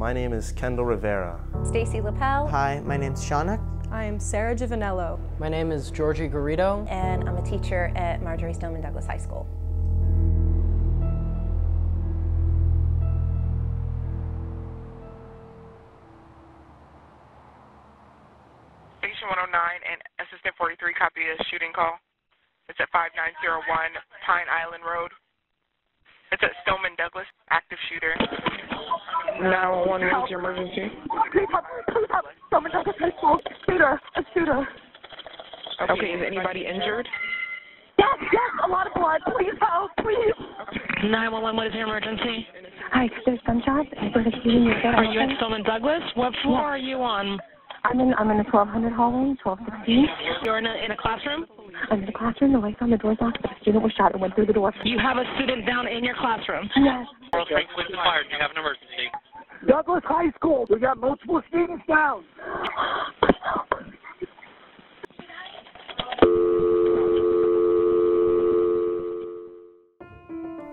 My name is Kendall Rivera. Stacy Lapel. Hi, my name's Shauna. I'm Sarah Giovanello. My name is Georgie Garrido. And I'm a teacher at Marjory Stoneman Douglas High School. Station 109 and Assistant 43 copy a shooting call. It's at 5901 Pine Island Road. It's at Stoneman Douglas, active shooter. 911, what's your emergency? Please help, Stoneman Douglas High School. A shooter. Okay, is anybody injured? Yes, a lot of blood. Please help, please. 911, what is your emergency? Hi, there's gunshots. There's a shooting. Are you at Stoneman Douglas? What floor are you on? I'm in the 1200 hallway, 1216. You're in a classroom? I'm in the classroom. The lights on, the door's locked. A student was shot and went through the door. You have a student down in your classroom? Yes. World Trade Police is fired. You have an emergency. Douglas High School. We got multiple students down.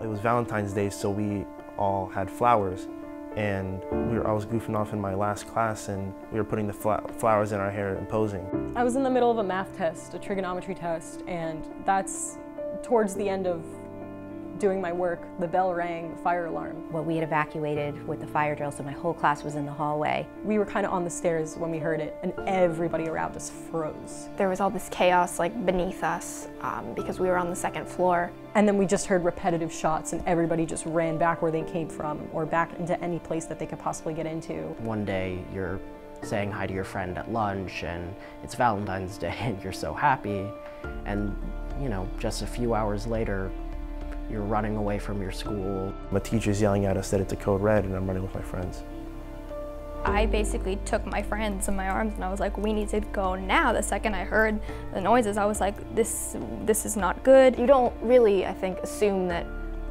It was Valentine's Day, so we all had flowers. And I was goofing off in my last class, and we were putting the flowers in our hair and posing. I was in the middle of a math test, a trigonometry test, and that's towards the end of doing my work. The bell rang, the fire alarm. Well, we had evacuated with the fire drill, so my whole class was in the hallway. We were kind of on the stairs when we heard it, and everybody around us froze. There was all this chaos like beneath us because we were on the second floor. And then we just heard repetitive shots, and everybody just ran back where they came from, or back into any place that they could possibly get into. One day you're saying hi to your friend at lunch, and it's Valentine's Day, and you're so happy. And, you know, just a few hours later, you're running away from your school. My teacher's yelling at us that it's a code red, and I'm running with my friends. I basically took my friends in my arms and I was like, we need to go now. The second I heard the noises, I was like, this is not good. You don't really, I think, assume that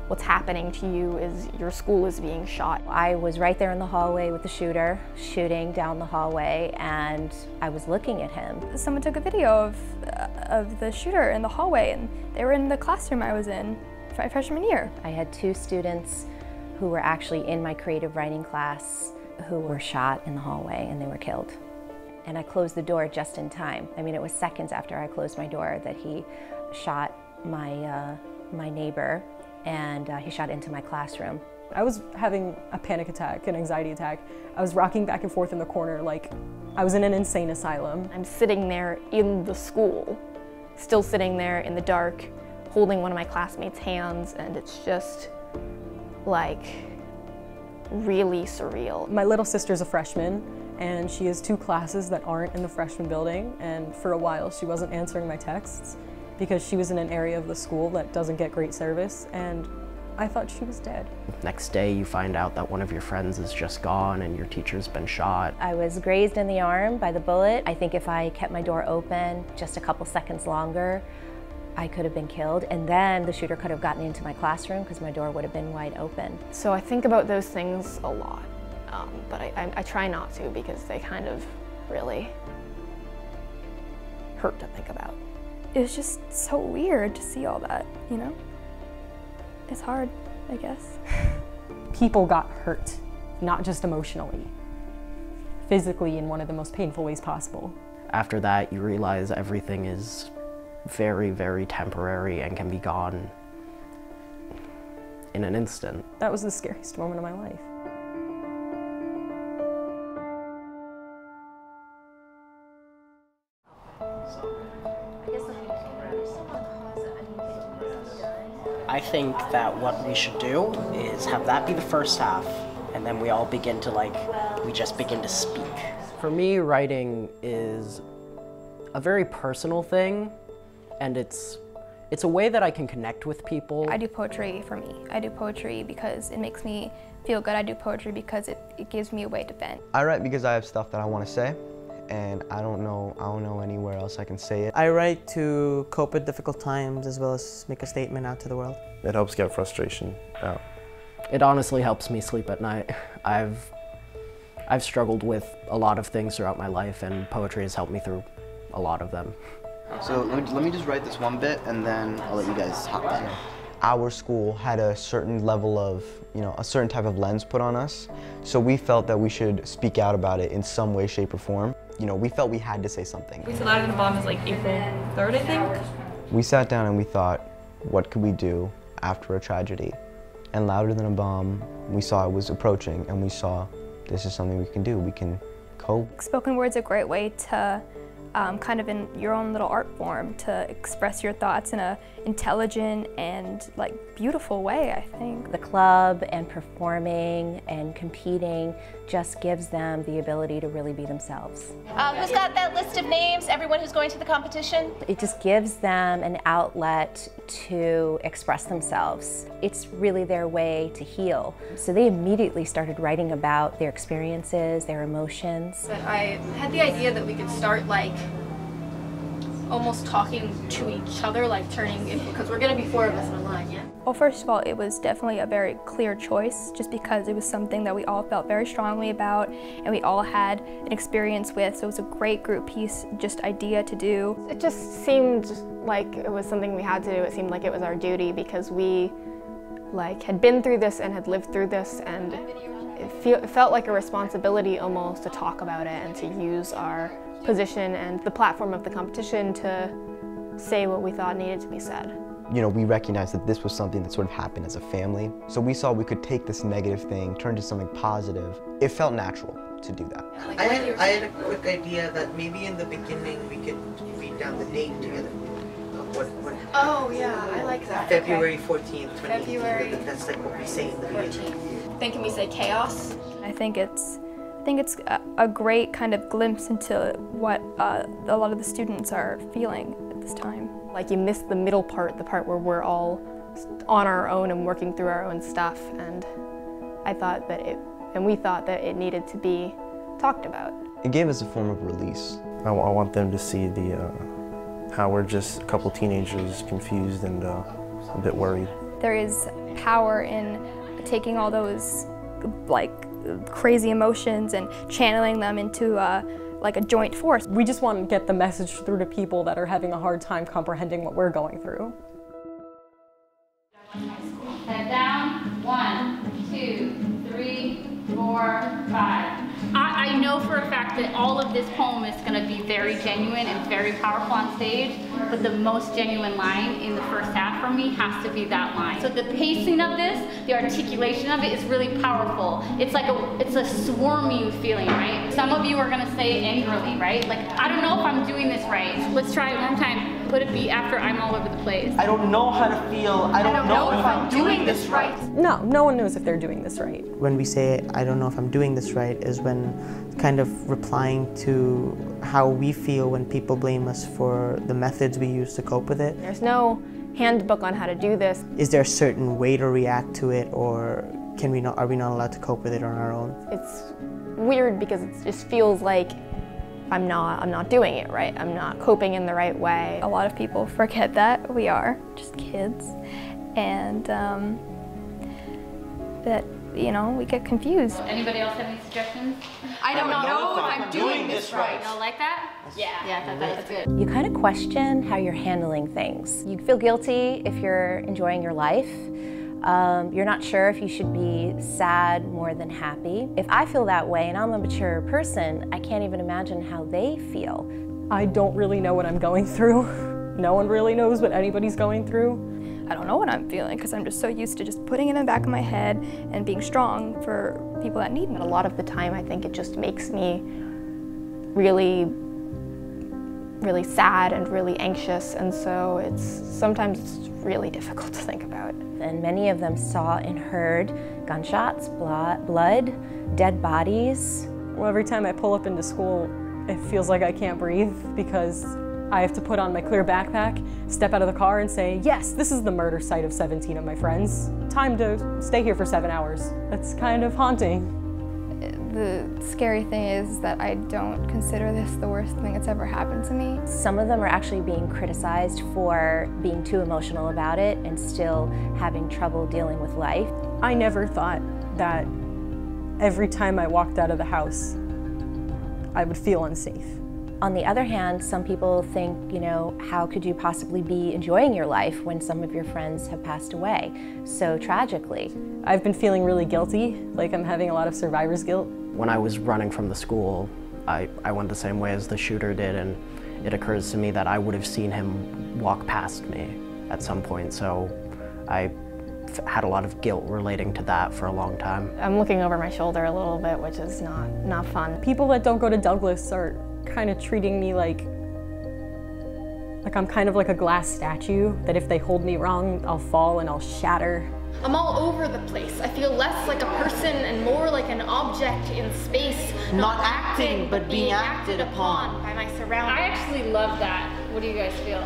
what's happening to you is your school is being shot. I was right there in the hallway with the shooter, shooting down the hallway, and I was looking at him. Someone took a video of the shooter in the hallway, and they were in the classroom I was in my freshman year. I had two students who were actually in my creative writing class who were shot in the hallway, and they were killed. And I closed the door just in time. I mean, it was seconds after I closed my door that he shot my neighbor, and he shot into my classroom. I was having a panic attack, an anxiety attack. I was rocking back and forth in the corner like I was in an insane asylum. I'm sitting there in the school, still sitting there in the dark, holding one of my classmates' hands, and it's just like really surreal. My little sister's a freshman, and she has two classes that aren't in the freshman building, and for a while she wasn't answering my texts because she was in an area of the school that doesn't get great service, and I thought she was dead. Next day you find out that one of your friends is just gone and your teacher's been shot. I was grazed in the arm by the bullet. I think if I kept my door open just a couple seconds longer, I could have been killed, and then the shooter could have gotten into my classroom because my door would have been wide open. So I think about those things a lot, but I try not to because they kind of really hurt to think about. It was just so weird to see all that, you know? It's hard, I guess. People got hurt, not just emotionally, physically in one of the most painful ways possible. After that, you realize everything is very, very temporary and can be gone in an instant. That was the scariest moment of my life. I think that what we should do is have that be the first half, and then we all begin to we just begin to speak. For me, writing is a very personal thing, and it's a way that I can connect with people. I do poetry for me. I do poetry because it makes me feel good. I do poetry because it gives me a way to vent. I write because I have stuff that I want to say, and I don't know anywhere else I can say it. I write to cope with difficult times as well as make a statement out to the world. It helps get frustration out. It honestly helps me sleep at night. I've struggled with a lot of things throughout my life, and poetry has helped me through a lot of them. So let me just write this one bit, and then I'll let you guys hop in. our school had a certain level of, a certain type of lens put on us. So we felt that we should speak out about it in some way, shape, or form. We felt we had to say something. We said Louder Than a Bomb is like April 3rd, I think. We sat down and we thought, what could we do after a tragedy? And Louder Than a Bomb, we saw it was approaching, and we saw this is something we can do. We can cope. Spoken word's a great way to kind of in your own little art form to express your thoughts in a intelligent and beautiful way, I think. The club and performing and competing just gives them the ability to really be themselves. Who's got that list of names? Everyone who's going to the competition? It just gives them an outlet to express themselves. It's really their way to heal. So they immediately started writing about their experiences, their emotions. I had the idea that we could start almost talking to each other, turning it, because we're going to be 4 of us in a line, yeah? Well, first of all, it was definitely a very clear choice, just because it was something that we all felt very strongly about and we all had an experience with, so it was a great group piece, idea to do. It just seemed like it was something we had to do. It seemed like it was our duty because we had been through this and had lived through this, and it felt like a responsibility almost to talk about it and to use our position and the platform of the competition to say what we thought needed to be said. We recognized that this was something that sort of happened as a family. So we saw we could take this negative thing, turn it into something positive. It felt natural to do that. I had a quick idea that maybe in the beginning we could read down the date together. What Oh yeah, I like that. February 14th, 2018. February That's what we say in the beginning. Then can we say chaos? I think it's a great kind of glimpse into what a lot of the students are feeling at this time. You miss the middle part, the part where we're all on our own and working through our own stuff, and we thought that it needed to be talked about. It gave us a form of release. I want them to see how we're just a couple teenagers confused and a bit worried. There is power in taking all those crazy emotions and channeling them into a joint force. We just want to get the message through to people that are having a hard time comprehending what we're going through. Head down. 1, 2, 3, 4, 5. I know for a fact that all of this poem is going to be very genuine and very powerful on stage, but the most genuine line in the first half for me has to be that line. So the pacing of this, the articulation of it is really powerful. It's a swarmy feeling, right? Some of you are going to say angrily, right? I don't know if I'm doing this right. Let's try it one more time. Put a beat after I'm all over the place. I don't know how to feel. I don't know if I'm doing this right. No one knows if they're doing this right. When we say, I don't know if I'm doing this right, is when kind of replying to how we feel when people blame us for the methods we use to cope with it. There's no handbook on how to do this. Is there a certain way to react to it, or are we not allowed to cope with it on our own? It's weird because it just feels like I'm not doing it right. I'm not coping in the right way. A lot of people forget that we are just kids, and that we get confused. Anybody else have any suggestions? I don't know if I'm doing this right. You don't like that? Yeah, I thought that was good. You kind of question how you're handling things. You feel guilty if you're enjoying your life. You're not sure if you should be sad more than happy. If I feel that way and I'm a mature person, I can't even imagine how they feel. I don't really know what I'm going through. No one really knows what anybody's going through. I don't know what I'm feeling because I'm just so used to just putting it in the back of my head and being strong for people that need me. A lot of the time I think it just makes me really sad and really anxious, and so sometimes it's really difficult to think about. And many of them saw and heard gunshots, blood, dead bodies. Well, every time I pull up into school, it feels like I can't breathe because I have to put on my clear backpack, step out of the car and say, yes, this is the murder site of 17 of my friends. Time to stay here for 7 hours. That's kind of haunting. The scary thing is that I don't consider this the worst thing that's ever happened to me. Some of them are actually being criticized for being too emotional about it and still having trouble dealing with life. I never thought that every time I walked out of the house, I would feel unsafe. On the other hand, some people think, you know, how could you possibly be enjoying your life when some of your friends have passed away so tragically? I've been feeling really guilty, like I'm having a lot of survivor's guilt. When I was running from the school, I went the same way as the shooter did, and it occurs to me that I would have seen him walk past me at some point, so I had a lot of guilt relating to that for a long time. I'm looking over my shoulder a little bit, which is not fun. People that don't go to Douglas are kind of treating me like I'm kind of like a glass statue, that if they hold me wrong, I'll fall and I'll shatter. I'm all over the place. I feel less like a person and more like an object in space. Not acting, but being acted upon by my surroundings. I actually love that. What do you guys feel?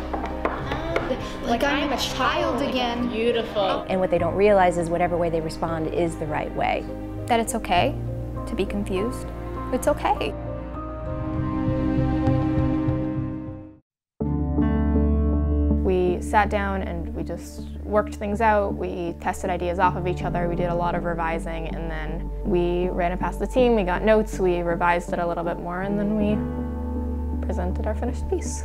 Like I'm a child again. Beautiful. And what they don't realize is whatever way they respond is the right way. That it's okay to be confused. It's okay. We sat down and we just worked things out. We tested ideas off of each other. We did a lot of revising, and then we ran it past the team. We got notes, we revised it a little bit more, and then we presented our finished piece.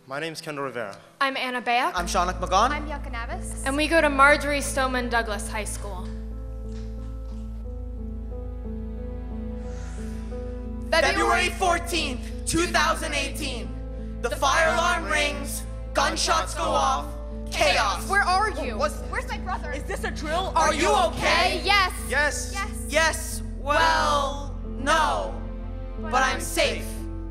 My name's Kendall Rivera. I'm Anna Bayak. I'm Shaunak Magan. I'm Bianca Navis. And we go to Marjory Stoneman Douglas High School. February 14th, 2018. The fire alarm rings, gunshots go off, chaos. Where are you? Where's my brother? Is this a drill? Are you okay? Yes. Yes. Yes. Yes, well, no, but I'm safe.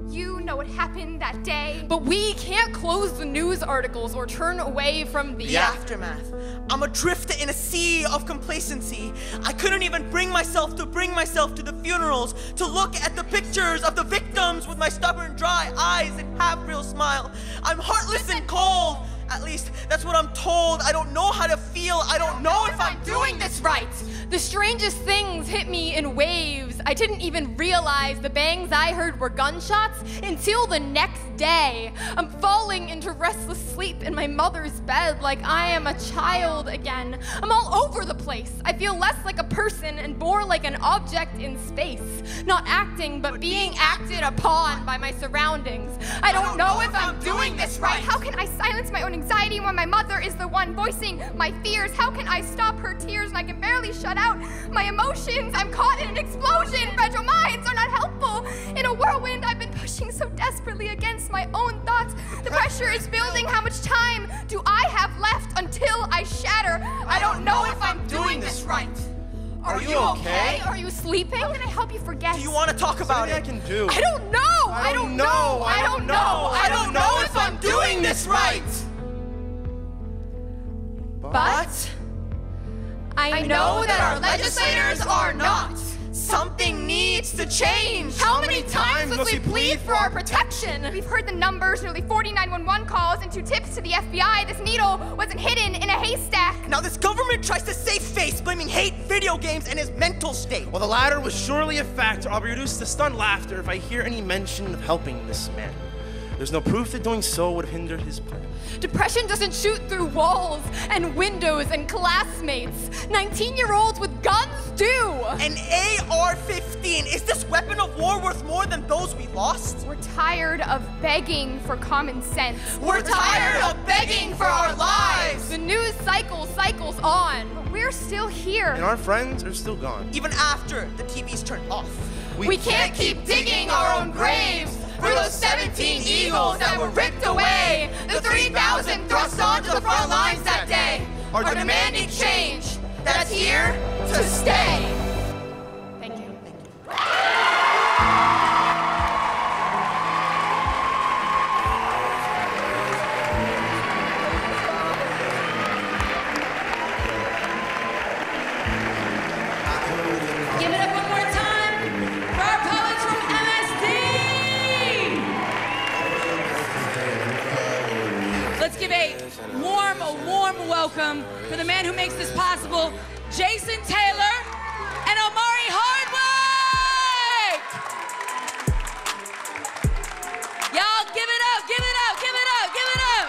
You know what happened that day. But we can't close the news articles or turn away from the aftermath. I'm adrift in a sea of complacency. I couldn't even bring myself to the funerals, to look at the pictures of the victims with my stubborn, dry eyes and half-real smile. I'm heartless and cold. At least, that's what I'm told. I don't know how to feel. I don't know if I'm doing this right. The strangest things hit me in waves. I didn't even realize the bangs I heard were gunshots until the next day. I'm falling into restless sleep in my mother's bed like I am a child again. I'm all over the place. I feel less like a person and more like an object in space. Not acting, but being acted upon by my surroundings. I don't know if I'm doing this right. How can I silence my own anxiety when my mother is the one voicing my fears? How can I stop her tears when I can barely shut out my emotions? I'm caught in an explosion. Fragile minds are not helpful. In a whirlwind, I've been pushing so desperately against my own thoughts. The pressure is building. How much time do I have left until I shatter? I don't know if I'm doing this right. Are you okay? Are you sleeping? How can I help you forget? Do you want to talk about it? I can do. I don't know. I don't know. I don't know. I don't know if I'm doing this right. But I know that our legislators are not. Something needs to change. How many times must we plead for our protection? We've heard the numbers, nearly 40 911 calls and 2 tips to the FBI. This needle wasn't hidden in a haystack. Now this government tries to save face, blaming hate, video games, and his mental state. Well, the latter was surely a factor. I'll be reduced to stunned laughter if I hear any mention of helping this man. There's no proof that doing so would have hindered his plan. Depression doesn't shoot through walls and windows and classmates. 19-year-olds with guns do. An AR-15. Is this weapon of war worth more than those we lost? We're tired of begging for common sense. We're tired of begging for our lives. The news cycles on. But we're still here. And our friends are still gone. Even after the TV's turned off. We can't keep digging our own graves. For those 17 eagles that were ripped away, the 3,000 thrust onto the front lines that day are demanding change that's here to stay. Thank you. Give it up one more time for our poets from MSD. Let's give a warm welcome for the man who makes this possible, Jason Taylor and Omari Hardwick. Y'all give it up, give it up, give it up, give it up.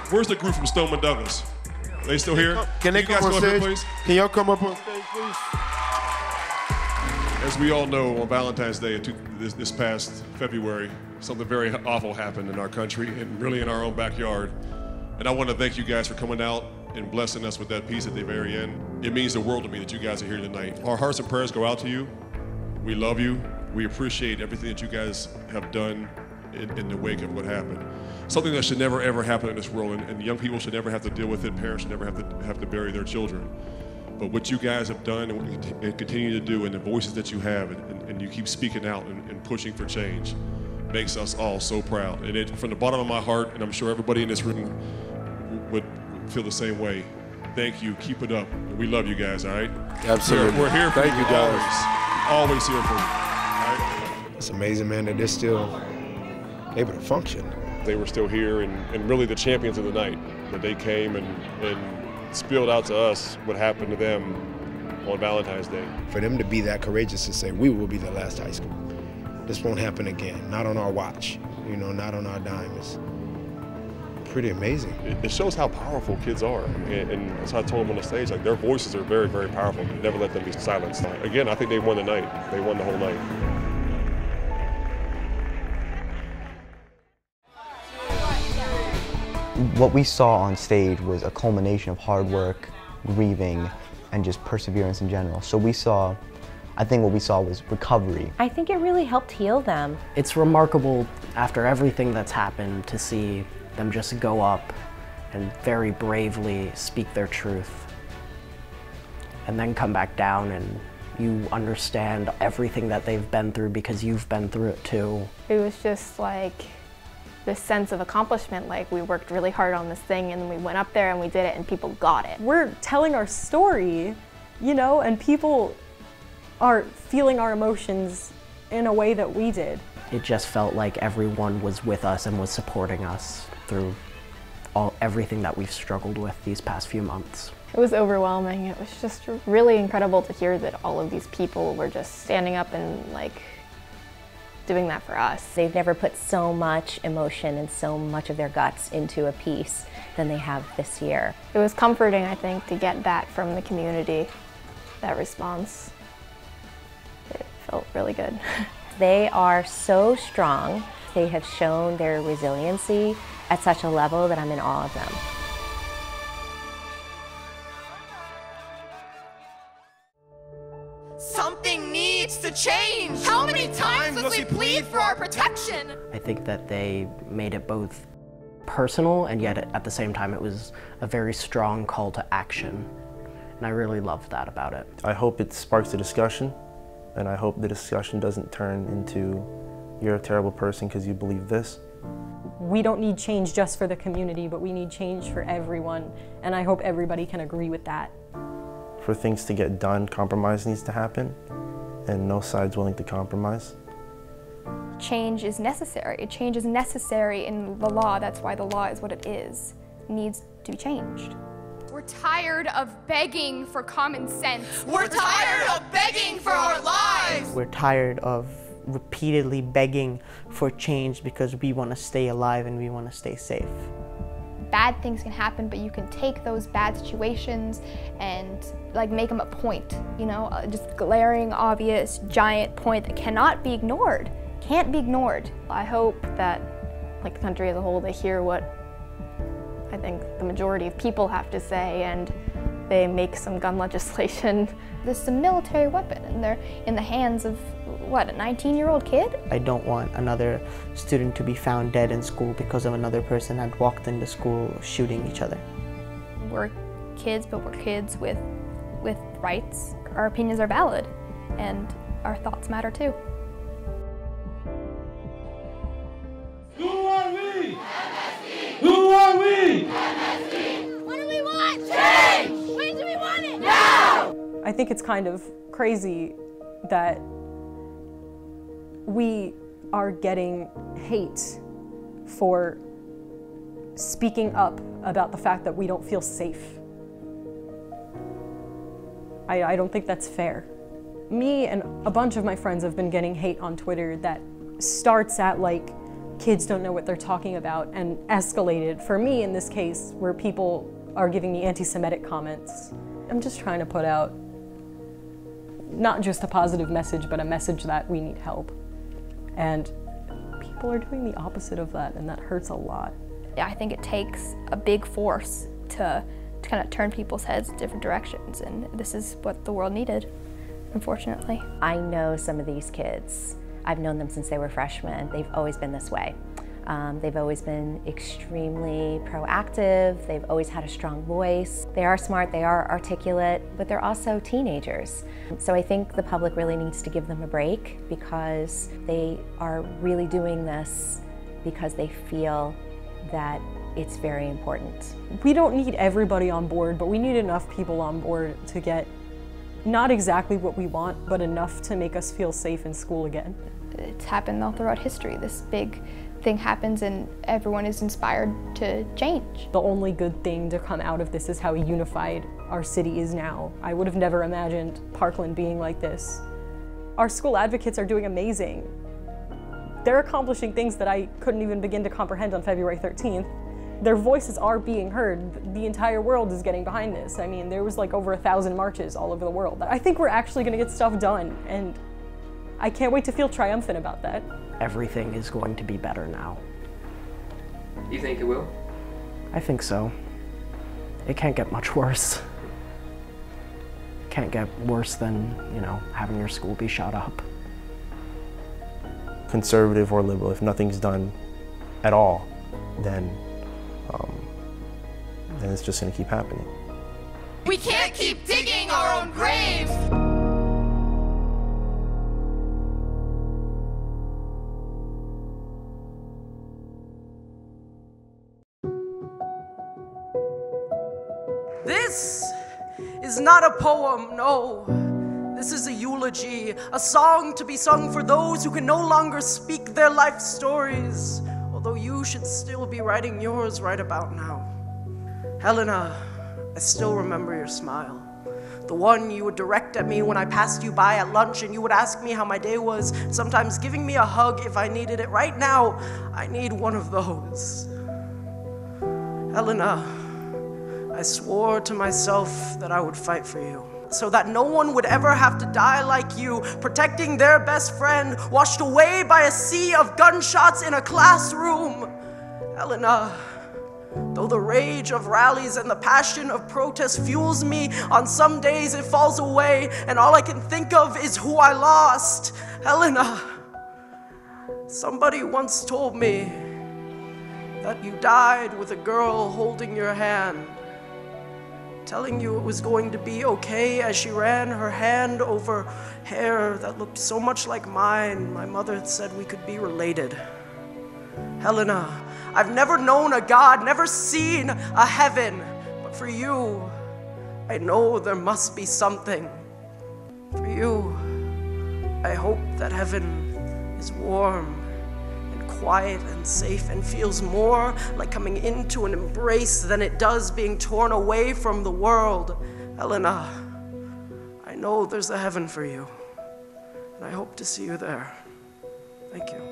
Where's the group from Stoneman Douglas? They still here? Can they come on stage? Please? Can y'all come up on stage, please? As we all know, on Valentine's Day this past February, something very awful happened in our country and really in our own backyard. And I want to thank you guys for coming out and blessing us with that peace at the very end. It means the world to me that you guys are here tonight. Our hearts and prayers go out to you. We love you. We appreciate everything that you guys have done in the wake of what happened. Something that should never ever happen in this world, and young people should never have to deal with it. Parents should never have to bury their children. But what you guys have done and continue to do, and the voices that you have, and you keep speaking out and pushing for change, makes us all so proud. And from the bottom of my heart, and I'm sure everybody in this room would feel the same way. Thank you. Keep it up. We love you guys. All right. Absolutely. We're here for Thank you guys. Always here for you. All right. It's amazing, man, that they're still able to function. They were still here, and really the champions of the night. That they came and spilled out to us what happened to them on Valentine's Day. For them to be that courageous to say, we will be the last high school. This won't happen again. Not on our watch. You know, not on our dime. It's pretty amazing. It shows how powerful kids are, and as I told them on the stage, like, their voices are very, very powerful. Never let them be silenced. Again, I think they won the night. They won the whole night. What we saw on stage was a culmination of hard work, grieving, and just perseverance in general. So I think what we saw was recovery. I think it really helped heal them. It's remarkable after everything that's happened to see them just go up and very bravely speak their truth and then come back down, and you understand everything that they've been through because you've been through it too. It was just like this sense of accomplishment, like we worked really hard on this thing and then we went up there and we did it and people got it. We're telling our story, you know, and people are feeling our emotions in a way that we did. It just felt like everyone was with us and was supporting us through everything that we've struggled with these past few months. It was overwhelming. It was just really incredible to hear that all of these people were just standing up and like doing that for us. They've never put so much emotion and so much of their guts into a piece than they have this year. It was comforting, I think, to get that from the community, that response. It felt really good. They are so strong. They have shown their resiliency at such a level that I'm in awe of them. Something needs to change! How many times must we plead for our protection? I think that they made it both personal, and yet at the same time it was a very strong call to action. And I really loved that about it. I hope it sparks a discussion, and I hope the discussion doesn't turn into, you're a terrible person because you believe this. We don't need change just for the community, but we need change for everyone, and I hope everybody can agree with that. For things to get done, compromise needs to happen, and no side's willing to compromise. Change is necessary. Change is necessary in the law. That's why the law is what it is. It needs to be changed. We're tired of begging for common sense. We're tired of begging for our lives. We're tired of repeatedly begging for change because we want to stay alive and we want to stay safe. Bad things can happen, but you can take those bad situations and like make them a point, you know, just glaring, obvious, giant point that cannot be ignored. Can't be ignored. I hope that, like the country as a whole, they hear what I think the majority of people have to say, and they make some gun legislation. This is a military weapon, and they're in the hands of, what, a 19-year-old kid? I don't want another student to be found dead in school because of another person had walked into school shooting each other. We're kids, but we're kids with rights. Our opinions are valid, and our thoughts matter too. Who are we? Who are we? What do we want? Change! When do we want it? Now! I think it's kind of crazy that we are getting hate for speaking up about the fact that we don't feel safe. I don't think that's fair. Me and a bunch of my friends have been getting hate on Twitter that starts at like, kids don't know what they're talking about, and escalated, for me in this case, where people are giving me anti-Semitic comments. I'm just trying to put out not just a positive message, but a message that we need help. And people are doing the opposite of that, and that hurts a lot. Yeah, I think it takes a big force to kind of turn people's heads in different directions, and this is what the world needed, unfortunately. I know some of these kids. I've known them since they were freshmen. They've always been this way. They've always been extremely proactive. They've always had a strong voice. They are smart, they are articulate, but they're also teenagers. So I think the public really needs to give them a break, because they are really doing this because they feel that it's very important. We don't need everybody on board, but we need enough people on board to get not exactly what we want, but enough to make us feel safe in school again. It's happened all throughout history. This big thing happens and everyone is inspired to change. The only good thing to come out of this is how unified our city is now. I would have never imagined Parkland being like this. Our school advocates are doing amazing. They're accomplishing things that I couldn't even begin to comprehend on February 13th. Their voices are being heard. The entire world is getting behind this. I mean, there was like over 1,000 marches all over the world. I think we're actually gonna get stuff done, and I can't wait to feel triumphant about that. Everything is going to be better now. You think it will? I think so. It can't get much worse. It can't get worse than, you know, having your school be shot up. Conservative or liberal, if nothing's done at all, then it's just going to keep happening. We can't keep digging our own graves! This is not a poem, no. This is a eulogy, a song to be sung for those who can no longer speak their life stories, although you should still be writing yours right about now. Helena, I still remember your smile. The one you would direct at me when I passed you by at lunch, and you would ask me how my day was, sometimes giving me a hug if I needed it. Right now, I need one of those. Helena, I swore to myself that I would fight for you, so that no one would ever have to die like you, protecting their best friend, washed away by a sea of gunshots in a classroom. Helena, though the rage of rallies and the passion of protest fuels me, on some days it falls away, and all I can think of is who I lost. Helena, somebody once told me that you died with a girl holding your hand, telling you it was going to be okay as she ran her hand over hair that looked so much like mine. My mother said we could be related. Helena, I've never known a God, never seen a heaven, but for you, I know there must be something. For you, I hope that heaven is warm and quiet and safe and feels more like coming into an embrace than it does being torn away from the world. Helena, I know there's a heaven for you, and I hope to see you there. Thank you.